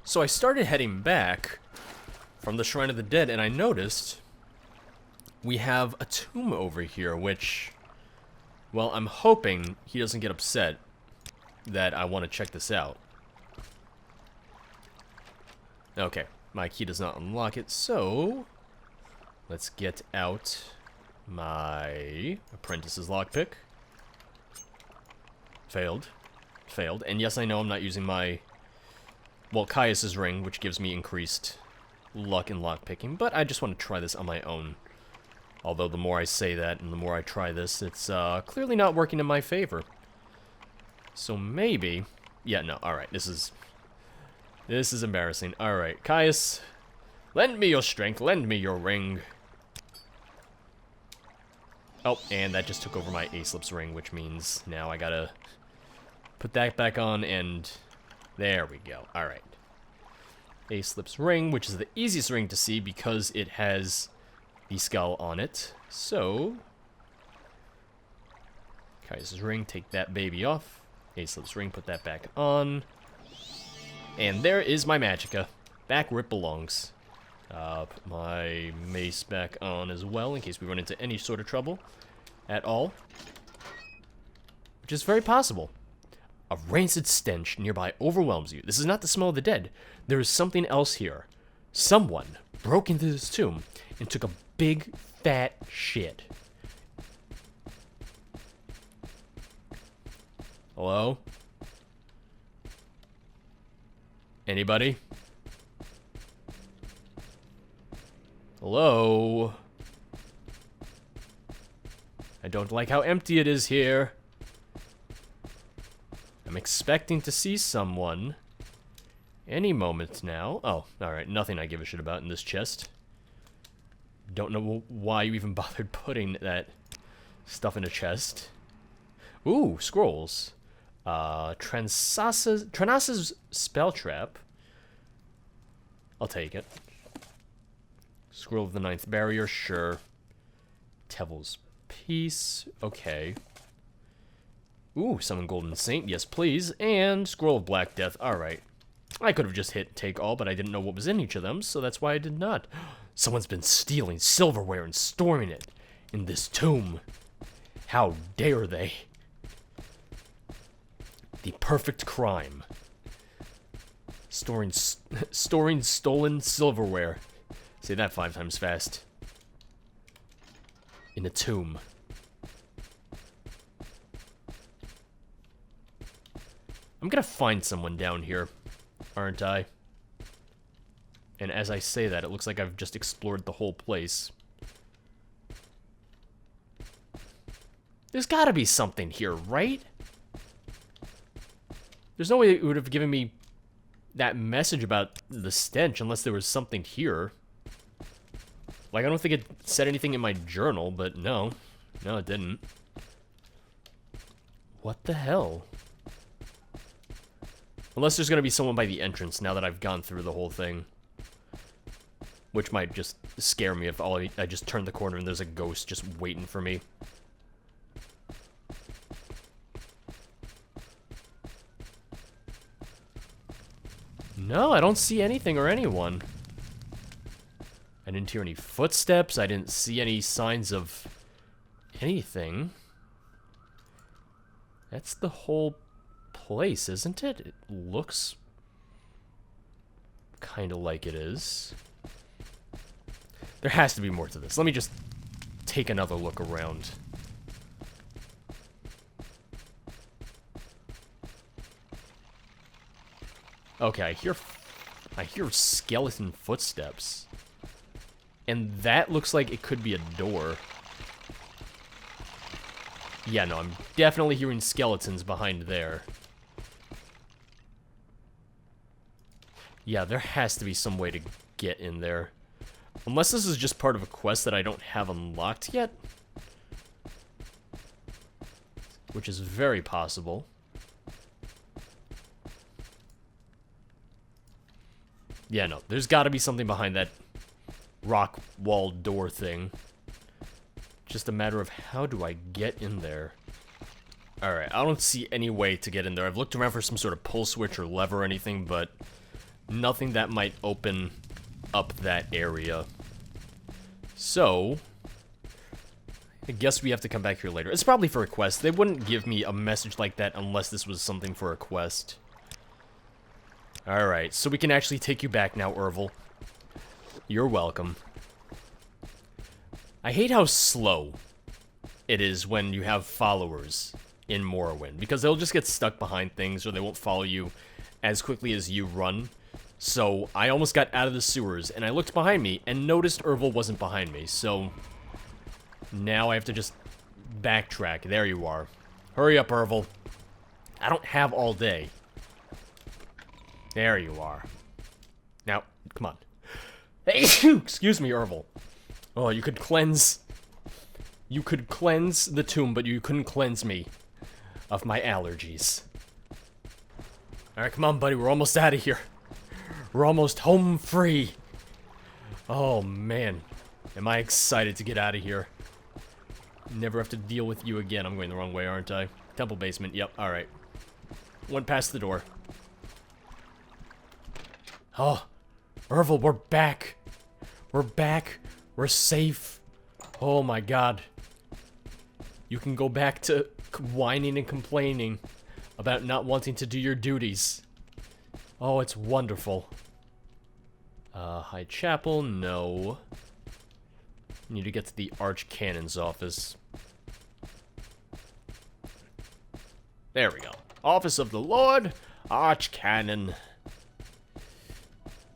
So I started heading back from the Shrine of the Dead, and I noticed we have a tomb over here, which, well, I'm hoping he doesn't get upset that I want to check this out. Okay, my key does not unlock it, so let's get out my apprentice's lockpick. Failed. And yes, I know I'm not using my, well, Caius's ring, which gives me increased luck in lockpicking, but I just want to try this on my own. Although the more I say that and the more I try this, it's clearly not working in my favor. So maybe, yeah, no, alright, this is embarrassing. Alright, Caius, lend me your strength, lend me your ring. Oh, and that just took over my Aesop's ring, which means now I gotta put that back on, and there we go. Alright. Aesop's ring, which is the easiest ring to see because it has the skull on it. So, Caius's ring, take that baby off. Aesop's ring, put that back on. And there is my magicka, back where it belongs. Put my mace back on as well, in case we run into any sort of trouble at all. Which is very possible. A rancid stench nearby overwhelms you. This is not the smell of the dead. There is something else here. Someone broke into this tomb and took a big, fat shit. Hello? Anybody? Hello? I don't like how empty it is here. I'm expecting to see someone any moment now. Oh, alright, nothing I give a shit about in this chest. Don't know why you even bothered putting that stuff in a chest. Ooh, scrolls. Tranas's spell trap. I'll take it. Scroll of the Ninth Barrier, sure. Tevil's Peace, okay. Ooh, Summon Golden Saint, yes please. And Scroll of Black Death, alright. I could have just hit take all, but I didn't know what was in each of them, so that's why I did not. Someone's been stealing silverware and storing it in this tomb. How dare they? The perfect crime. Storing stolen silverware. Say that 5 times fast. In a tomb. I'm gonna find someone down here, aren't I? And as I say that, it looks like I've just explored the whole place. There's gotta be something here, right? There's no way it would have given me that message about the stench unless there was something here. Like, I don't think it said anything in my journal, but no. No, it didn't. What the hell? Unless there's gonna be someone by the entrance now that I've gone through the whole thing. Which might just scare me if I just turn the corner and there's a ghost just waiting for me. No, I don't see anything or anyone. I didn't hear any footsteps. I didn't see any signs of anything. That's the whole place, isn't it? It looks kind of like it is. There has to be more to this. Let me just take another look around. Okay, I hear skeleton footsteps. And that looks like it could be a door. Yeah, no, I'm definitely hearing skeletons behind there. Yeah, there has to be some way to get in there. Unless this is just part of a quest that I don't have unlocked yet. Which is very possible. Yeah, no, there's gotta be something behind that rock wall door thing. Just a matter of how do I get in there? Alright, I don't see any way to get in there. I've looked around for some sort of pull switch or lever or anything, but Nothing that might open up that area. So, I guess we have to come back here later. It's probably for a quest. They wouldn't give me a message like that unless this was something for a quest. Alright, so we can actually take you back now, Ervil. You're welcome. I hate how slow it is when you have followers in Morrowind, because they'll just get stuck behind things or they won't follow you as quickly as you run. So I almost got out of the sewers and I looked behind me and noticed Ervil wasn't behind me, so now I have to just backtrack. There you are. Hurry up, Ervil. I don't have all day. There you are. Now, come on. Hey, excuse me, Ervil. Oh, you could cleanse... You could cleanse the tomb, but you couldn't cleanse me of my allergies. Alright, come on, buddy. We're almost out of here. We're almost home free. Oh, man. Am I excited to get out of here. Never have to deal with you again. I'm going the wrong way, aren't I? Temple basement. Yep, alright. Went past the door. Oh, Ervil, we're back. We're back. We're safe. Oh my god. You can go back to whining and complaining about not wanting to do your duties. Oh, it's wonderful. High Chapel, no. Need to get to the Archcanon's office. There we go. Office of the Lord, Archcanon.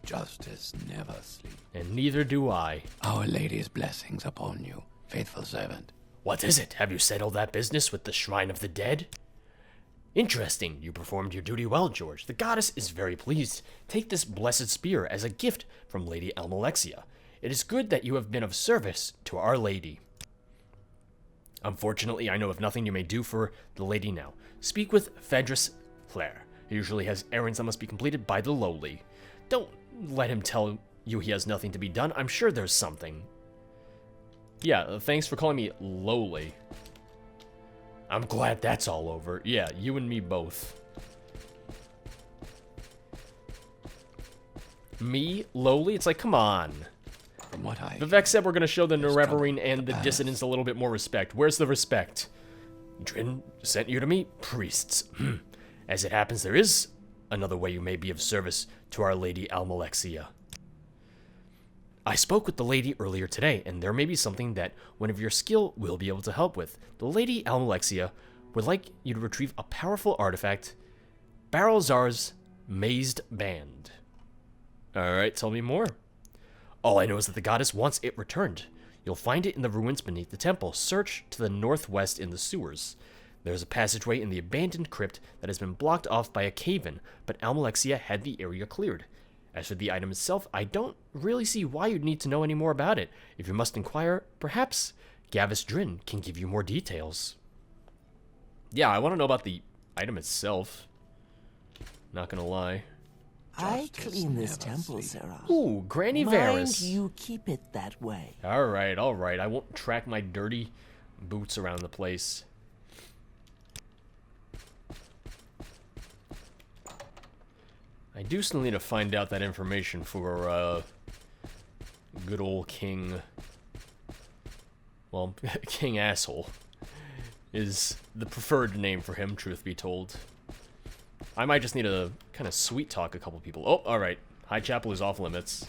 Justice never sleeps. And neither do I. Our Lady's blessings upon you, faithful servant. What is it? Have you settled that business with the Shrine of the Dead? Interesting. You performed your duty well, George. The goddess is very pleased. Take this blessed spear as a gift from Lady Almalexia. It is good that you have been of service to Our Lady. Unfortunately, I know of nothing you may do for the lady now. Speak with Phaedrus Clare. He usually has errands that must be completed by the lowly. Don't let him tell you he has nothing to be done. I'm sure there's something. Yeah, thanks for calling me lowly. I'm glad that's all over. Yeah, you and me both. Me? Lowly? It's like, come on. From what Vivek said we're going to show the Nerevarine and the Dissidents a little bit more respect. Where's the respect? Drin sent you to me? Priests. As it happens, there is another way you may be of service to Our Lady Almalexia. I spoke with the lady earlier today, and there may be something that one of your skill will be able to help with. The Lady Almalexia would like you to retrieve a powerful artifact, Barrelzar's Mazed Band. Alright, tell me more. All I know is that the goddess wants it returned. You'll find it in the ruins beneath the temple. Search to the northwest in the sewers. There's a passageway in the abandoned crypt that has been blocked off by a cave-in, but Almalexia had the area cleared. As for the item itself, I don't really see why you'd need to know any more about it. If you must inquire, perhaps Gavis Drin can give you more details. Yeah, I want to know about the item itself. Not gonna lie. I clean this temple, Sarah. Ooh, Granny Varys. Mind you keep it that way. Alright, alright. I won't track my dirty boots around the place. I do still need to find out that information for, good old King... Well, King Asshole is the preferred name for him, truth be told. I might just need to kind of sweet-talk a couple people. Oh, alright. High Chapel is off limits.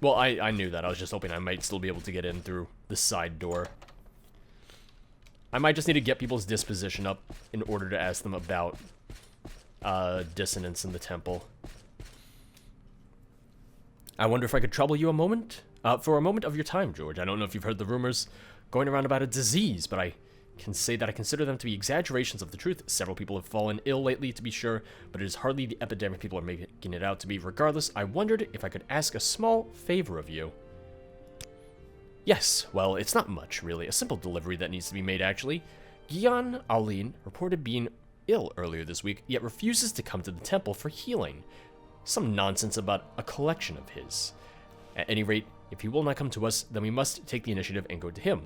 Well, I knew that. I was just hoping I might still be able to get in through the side door. I might just need to get people's disposition up in order to ask them about dissonance in the temple. I wonder if I could trouble you a moment? For a moment of your time, George. I don't know if you've heard the rumors going around about a disease, but I can say that I consider them to be exaggerations of the truth. Several people have fallen ill lately, to be sure, but it is hardly the epidemic people are making it out to be. Regardless, I wondered if I could ask a small favor of you. Yes, well, it's not much, really. A simple delivery that needs to be made, actually. Gian Alin reported being ill earlier this week, yet refuses to come to the temple for healing. Some nonsense about a collection of his. At any rate, if he will not come to us, then we must take the initiative and go to him.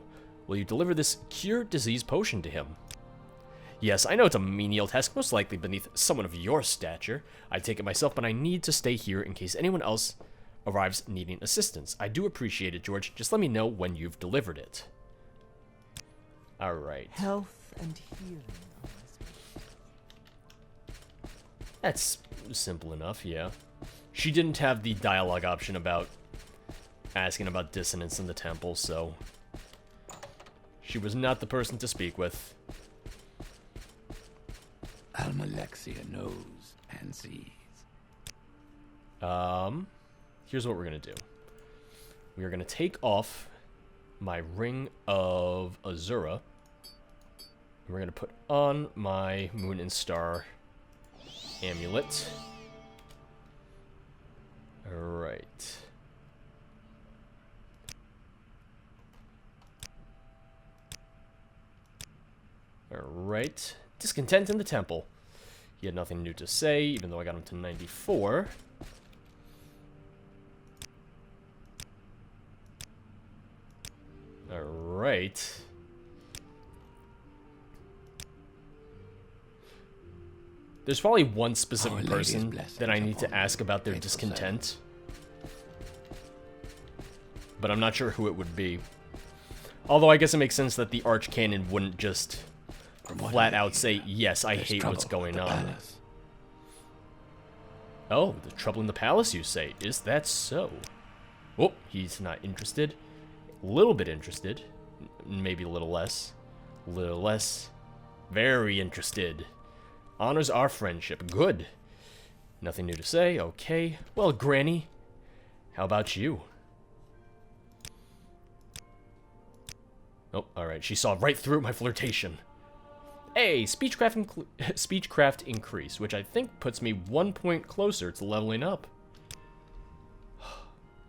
Will you deliver this cure disease potion to him? Yes, I know it's a menial task, most likely beneath someone of your stature. I take it myself, but I need to stay here in case anyone else arrives needing assistance. I do appreciate it, George. Just let me know when you've delivered it. Alright. Health and healing. That's simple enough, yeah. She didn't have the dialogue option about asking about dissonance in the temple, so she was not the person to speak with. Almalexia knows and sees. Here's what we're gonna do. We are gonna take off my Ring of Azura. And we're gonna put on my Moon and Star amulet. Alright. Alright. Discontent in the temple. He had nothing new to say, even though I got him to 94. Alright. There's probably one specific person that I need to ask about their discontent. But I'm not sure who it would be. Although I guess it makes sense that the Archcanon wouldn't just flat out say, yes, I hate what's going on. Oh, the trouble in the palace, you say? Is that so? Oh, he's not interested. A little bit interested. Maybe a little less. A little less. Very interested. Honors our friendship. Good. Nothing new to say. Okay. Well, Granny, how about you? Oh, alright. She saw right through my flirtation. Hey, speechcraft increase, which I think puts me 1 point closer to leveling up.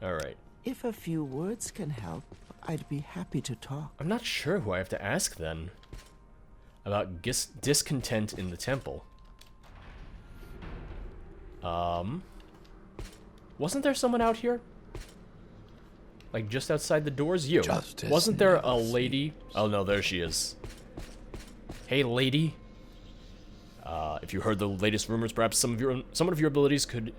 Alright. If a few words can help, I'd be happy to talk. I'm not sure who I have to ask then. About discontent in the temple. Wasn't there someone out here? Like just outside the doors? You. Justice Wasn't there a lady? Oh no, there she is. Hey lady. If you heard the latest rumors, perhaps some of your abilities could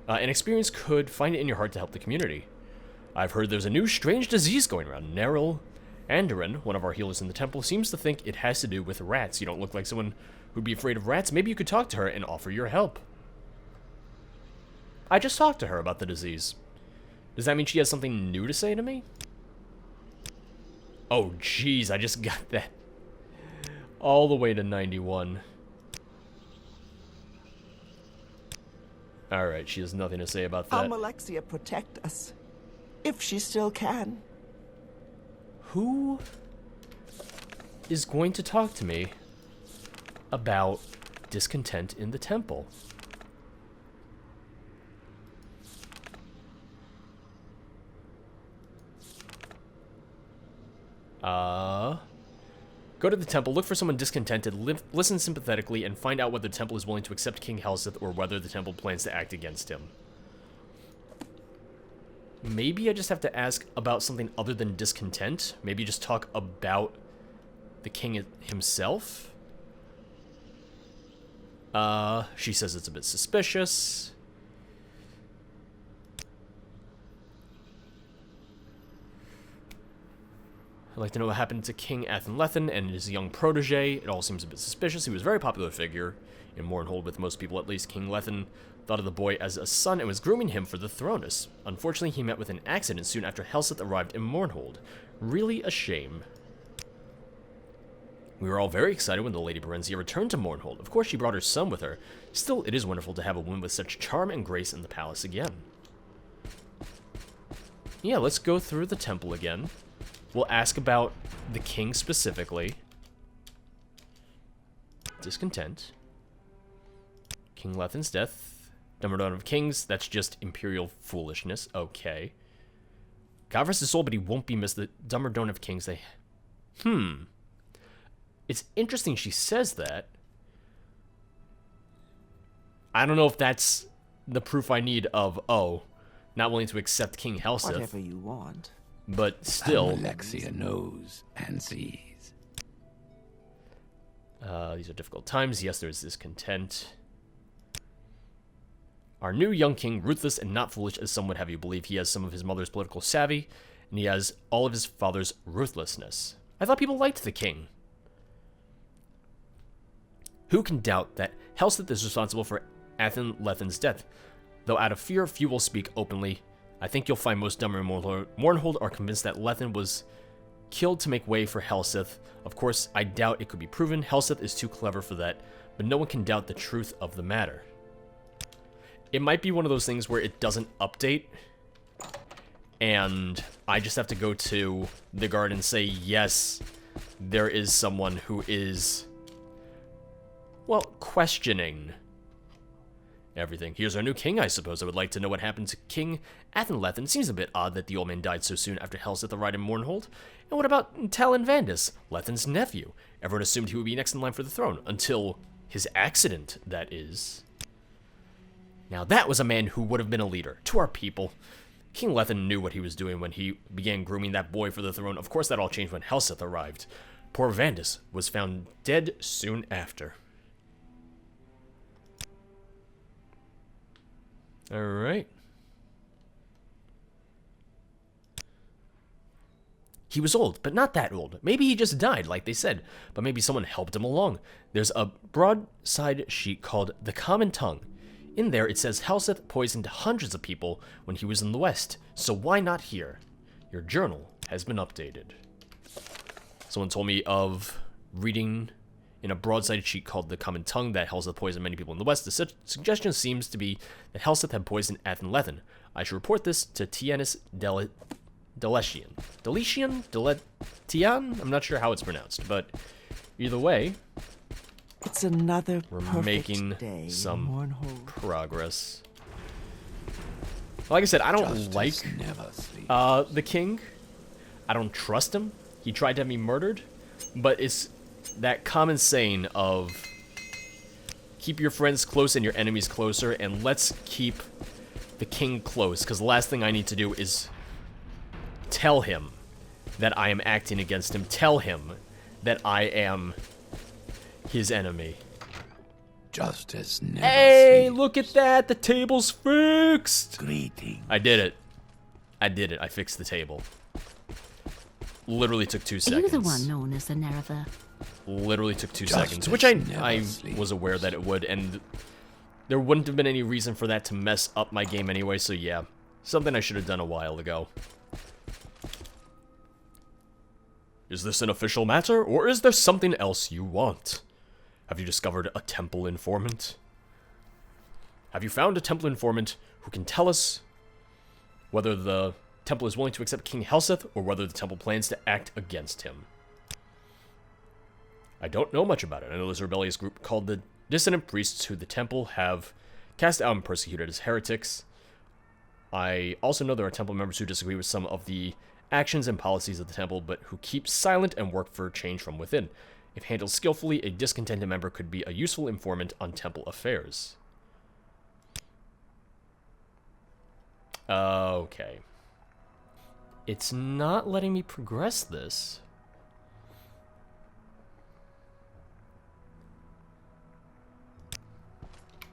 and experience could find it in your heart to help the community. I've heard there's a new strange disease going around. Neril Andoran, one of our healers in the temple, seems to think it has to do with rats. You don't look like someone who'd be afraid of rats. Maybe you could talk to her and offer your help. I just talked to her about the disease. Does that mean she has something new to say to me? Oh, jeez, I just got that all the way to 91. Alright, she has nothing to say about that. Almalexia protect us. If she still can. Who is going to talk to me about discontent in the temple? Go to the temple, look for someone discontented, listen sympathetically, and find out whether the temple is willing to accept King Helseth or whether the temple plans to act against him. Maybe I just have to ask about something other than discontent? Maybe just talk about the king himself? She says it's a bit suspicious. I'd like to know what happened to King Athenlethen and his young protege. It all seems a bit suspicious. He was a very popular figure in Mournhold with most people, at least. King Lethen thought of the boy as a son and was grooming him for the thronus. Unfortunately, he met with an accident soon after Helseth arrived in Mournhold. Really a shame. We were all very excited when the Lady Berenzia returned to Mournhold. Of course, she brought her son with her. Still, it is wonderful to have a woman with such charm and grace in the palace again. Yeah, let's go through the temple again. We'll ask about the king specifically. Discontent. King Lethen's death. Dumbledore of Kings, that's just imperial foolishness. Okay. God rest his soul, but he won't be missed. The Dumbledore of Kings, they... It's interesting she says that. I don't know if that's the proof I need of, oh, not willing to accept King Helseth. Whatever you want. But still... Almalexia knows and sees. These are difficult times. Yes, there is discontent. Our new young king, ruthless and not foolish as some would have you believe. He has some of his mother's political savvy, and he has all of his father's ruthlessness. I thought people liked the king. Who can doubt that Helseth is responsible for Athen-Lethen's death? Though out of fear, few will speak openly. I think you'll find most Dummer and Mournhold are convinced that Lethen was killed to make way for Helseth. Of course, I doubt it could be proven. Helseth is too clever for that, but no one can doubt the truth of the matter. It might be one of those things where it doesn't update, and I just have to go to the guard and say, yes, there is someone who is, well, questioning everything. Here's our new king, I suppose. I would like to know what happened to King Athen-Lethen. Seems a bit odd that the old man died so soon after Helseth arrived in Mournhold. And what about Talon Vandus, Lethen's nephew? Everyone assumed he would be next in line for the throne, until his accident, that is. Now that was a man who would have been a leader to our people. King Lethen knew what he was doing when he began grooming that boy for the throne. Of course that all changed when Helseth arrived. Poor Vandus was found dead soon after. Alright. He was old, but not that old. Maybe he just died, like they said, but maybe someone helped him along. There's a broadside sheet called The Common Tongue. In there, it says Helseth poisoned hundreds of people when he was in the West, so why not here? Your journal has been updated. Someone told me of reading in a broadside sheet called The Common Tongue that Helseth poisoned many people in the West. The suggestion seems to be that Helseth had poisoned Athen-Lethen. I should report this to Tianus Deletian. I'm not sure how it's pronounced, but either way, It's another we're perfect making day, some Mournhold. progress. Like I said, I don't Justice like never sleeps. the king. I don't trust him. He tried to have me murdered, but it's that common saying of keep your friends close and your enemies closer, and let's keep the king close, because the last thing I need to do is tell him that I am acting against him, tell him that I am his enemy. Justice never Hey, sleeps. look at that, the table's fixed! Greeting. I did it. I fixed the table. Literally took 2 Are seconds. you the one known as the Nerever? Literally took 2 Justice seconds, which I never sleeps. was aware that it would, and there wouldn't have been any reason for that to mess up my game anyway, so yeah. Something I should have done a while ago. Is this an official matter, or is there something else you want? Have you discovered a temple informant? Have you found a temple informant who can tell us whether the temple is willing to accept King Helseth, or whether the temple plans to act against him? I don't know much about it. I know there's a rebellious group called the Dissident Priests who the temple have cast out and persecuted as heretics. I also know there are temple members who disagree with some of the actions and policies of the temple, but who keep silent and work for change from within. If handled skillfully, a discontented member could be a useful informant on temple affairs. Okay. It's not letting me progress this.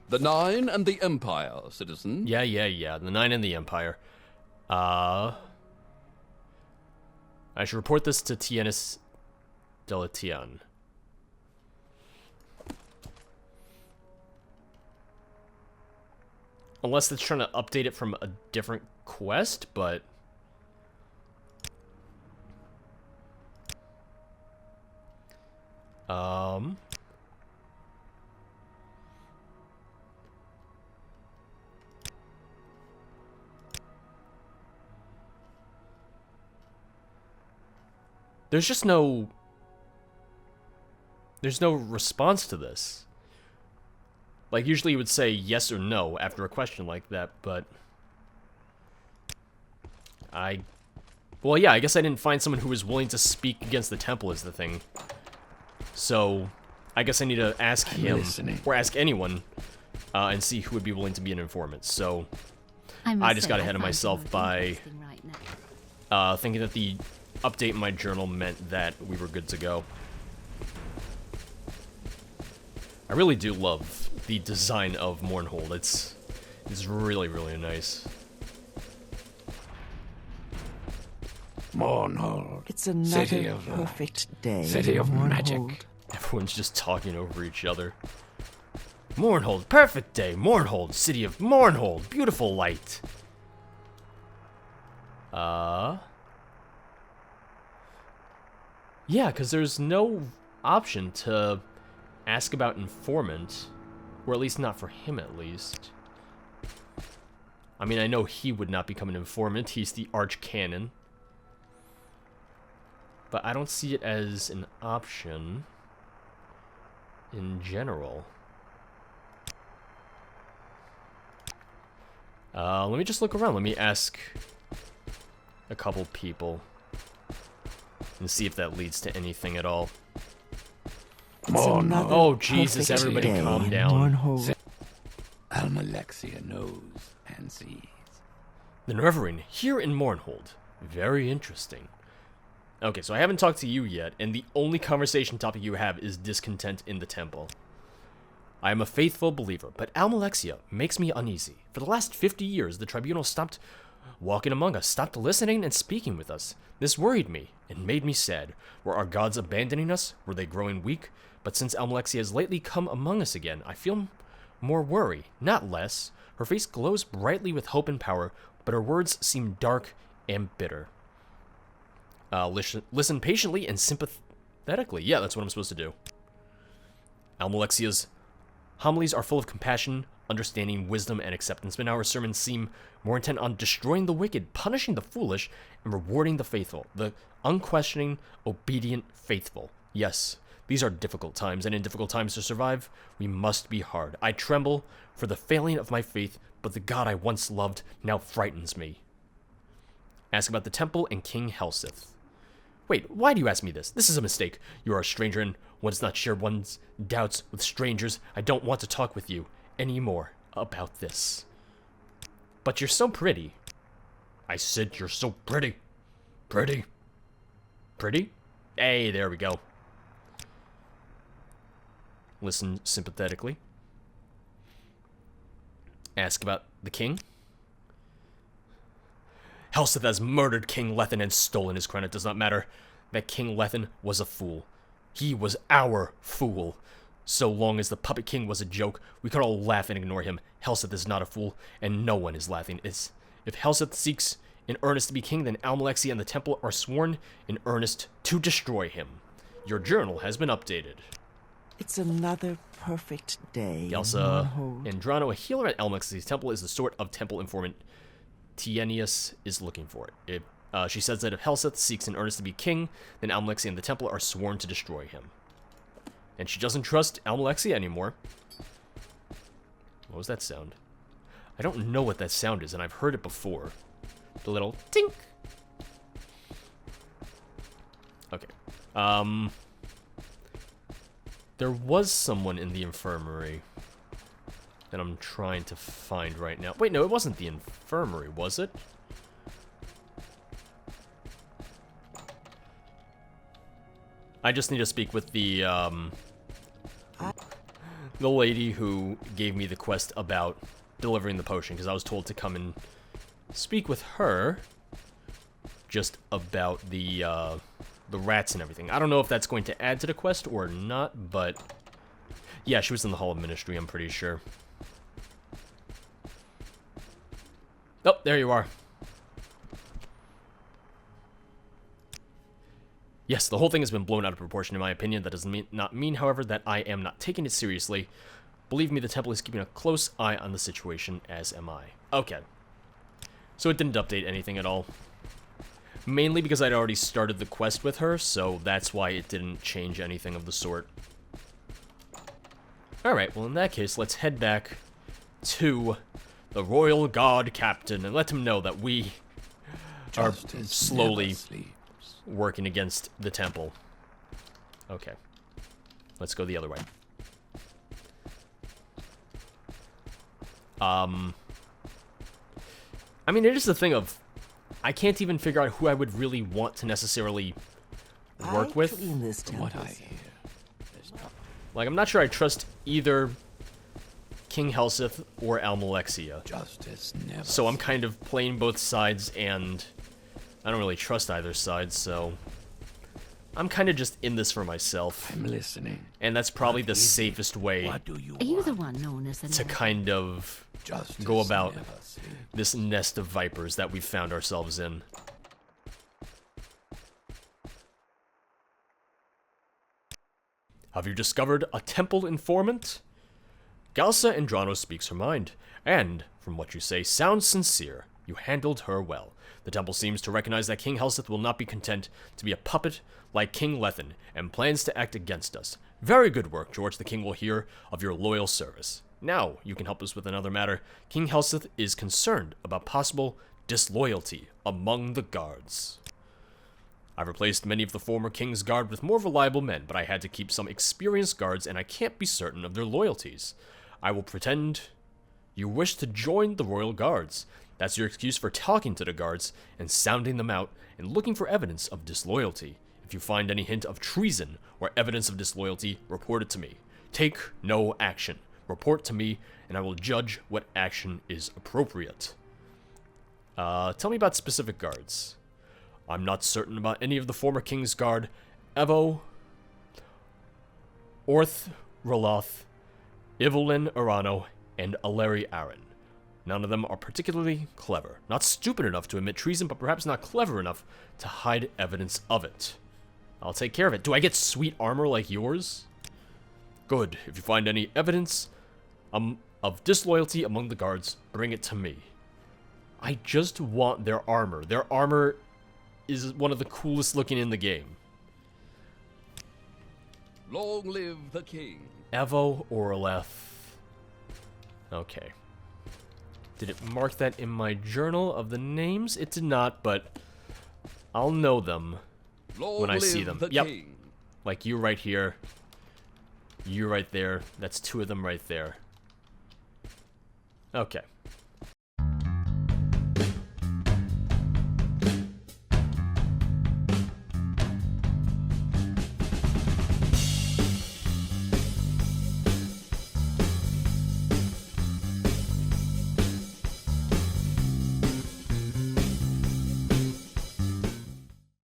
The Nine and the Empire, citizen. Yeah. The Nine and the Empire. I should report this to Tianus Deletian. Unless it's trying to update it from a different quest, but... There's just no... There's no response to this. Like, usually you would say yes or no after a question like that, but... Well, yeah, I guess I didn't find someone who was willing to speak against the temple is the thing. So, I guess I need to ask him, listening. or ask anyone, and see who would be willing to be an informant. So, must I just say, got ahead of find you myself most by interesting right now. thinking that the update in my journal meant that we were good to go. I really do love the design of Mournhold. It's really, really nice. Mournhold. It's another City of perfect day. City of Mornhold. magic. Everyone's just talking over each other. Mournhold, perfect day. Mournhold, city of Mournhold, beautiful light. Yeah, because there's no option to ask about informant, or at least not for him at least. I mean, I know he would not become an informant. He's the archcanon. But I don't see it as an option in general. Let me just look around. Let me ask a couple people and see if that leads to anything at all. Mournhold. Oh, Jesus, perfect everybody day calm in down. Mornhold. Almalexia knows and sees. The Reverend here in Mournhold. Very interesting. Okay, so I haven't talked to you yet, and the only conversation topic you have is discontent in the temple. I am a faithful believer, but Almalexia makes me uneasy. For the last 50 years, the tribunal stopped walking among us, stopped listening and speaking with us. This worried me and made me sad. Were our gods abandoning us? Were they growing weak? But since Almalexia has lately come among us again, I feel more worry, not less. Her face glows brightly with hope and power, but her words seem dark and bitter. Listen patiently and sympathetically. Yeah, that's what I'm supposed to do. Almalexia's homilies are full of compassion, understanding, wisdom, and acceptance, but now her sermons seem more intent on destroying the wicked, punishing the foolish, and rewarding the faithful, the unquestioning, obedient faithful. Yes, these are difficult times, and in difficult times to survive, we must be hard. I tremble for the failing of my faith, but the God I once loved now frightens me. Ask about the temple and King Helseth. Wait, why do you ask me this? This is a mistake. You are a stranger, and one does not share one's doubts with strangers. I don't want to talk with you anymore about this. But you're so pretty. I said you're so pretty. Pretty. Pretty? Hey, there we go. Listen sympathetically. Ask about the king. Helseth has murdered King Lethen and stolen his crown. It does not matter that King Lethen was a fool. He was our fool. So long as the puppet king was a joke, we could all laugh and ignore him. Helseth is not a fool, and no one is laughing. If Helseth seeks in earnest to be king, then Almalexia and the temple are sworn in earnest to destroy him. Your journal has been updated. It's another perfect day. Elsa Mornhold. Andrano, a healer at Almalexia's temple, is the sort of temple informant Tienius is looking for. She says that if Helseth seeks in earnest to be king, then Almalexia and the temple are sworn to destroy him. And she doesn't trust Almalexia anymore. What was that sound? I don't know what that sound is, and I've heard it before. The little tink. Okay. There was someone in the infirmary that I'm trying to find right now. Wait, no, it wasn't the infirmary, was it? I just need to speak with the lady who gave me the quest about delivering the potion, because I was told to come and speak with her just about the rats and everything. I don't know if that's going to add to the quest or not, but yeah, she was in the Hall of Ministry, I'm pretty sure. Oh, there you are. Yes, the whole thing has been blown out of proportion, in my opinion. That does not mean, however, that I am not taking it seriously. Believe me, the temple is keeping a close eye on the situation, as am I. Okay. So it didn't update anything at all. Mainly because I'd already started the quest with her, so that's why it didn't change anything of the sort. Alright, well in that case, let's head back to the Royal Guard Captain and let him know that we are Justice slowly never sleeps. working against the temple. Okay. Let's go the other way. I mean, it is the thing of, I can't even figure out who I would really want to necessarily work I with. clean this From what temple, I sir. hear, there's trouble. Like, I'm not sure I trust either King Helseth or Almalexia. Justice never. So I'm kind of playing both sides, and I don't really trust either side, so I'm kind of just in this for myself. I'm listening. And that's probably the What is it? safest way What do you Are you want? the one known as the to Nerevar? kind of Justice go about never sleeps. this nest of vipers that we've found ourselves in. Have you discovered a temple informant? Galsa Andrano speaks her mind, and, from what you say, sounds sincere. You handled her well. The temple seems to recognize that King Helseth will not be content to be a puppet like King Lethen, and plans to act against us. Very good work, George. The king will hear of your loyal service. Now, you can help us with another matter. King Helseth is concerned about possible disloyalty among the guards. I've replaced many of the former king's guard with more reliable men, but I had to keep some experienced guards, and I can't be certain of their loyalties. I will pretend you wish to join the royal guards. That's your excuse for talking to the guards and sounding them out and looking for evidence of disloyalty. If you find any hint of treason or evidence of disloyalty, report it to me. Take no action. Report to me, and I will judge what action is appropriate. Tell me about specific guards. I'm not certain about any of the former king's guard. Evo, Orth Roloth, Evelyn Arano, and Aleri Aaron. None of them are particularly clever. Not stupid enough to admit treason, but perhaps not clever enough to hide evidence of it. I'll take care of it. Do I get sweet armor like yours? Good. If you find any evidence of disloyalty among the guards, bring it to me. I just want their armor. Their armor is one of the coolest looking in the game. Long live the king. Evo Orleth. Okay. Did it mark that in my journal of the names? It did not, but I'll know them Long when I live see them. the Yep. king. Like you right here. You right there. That's two of them right there. Okay.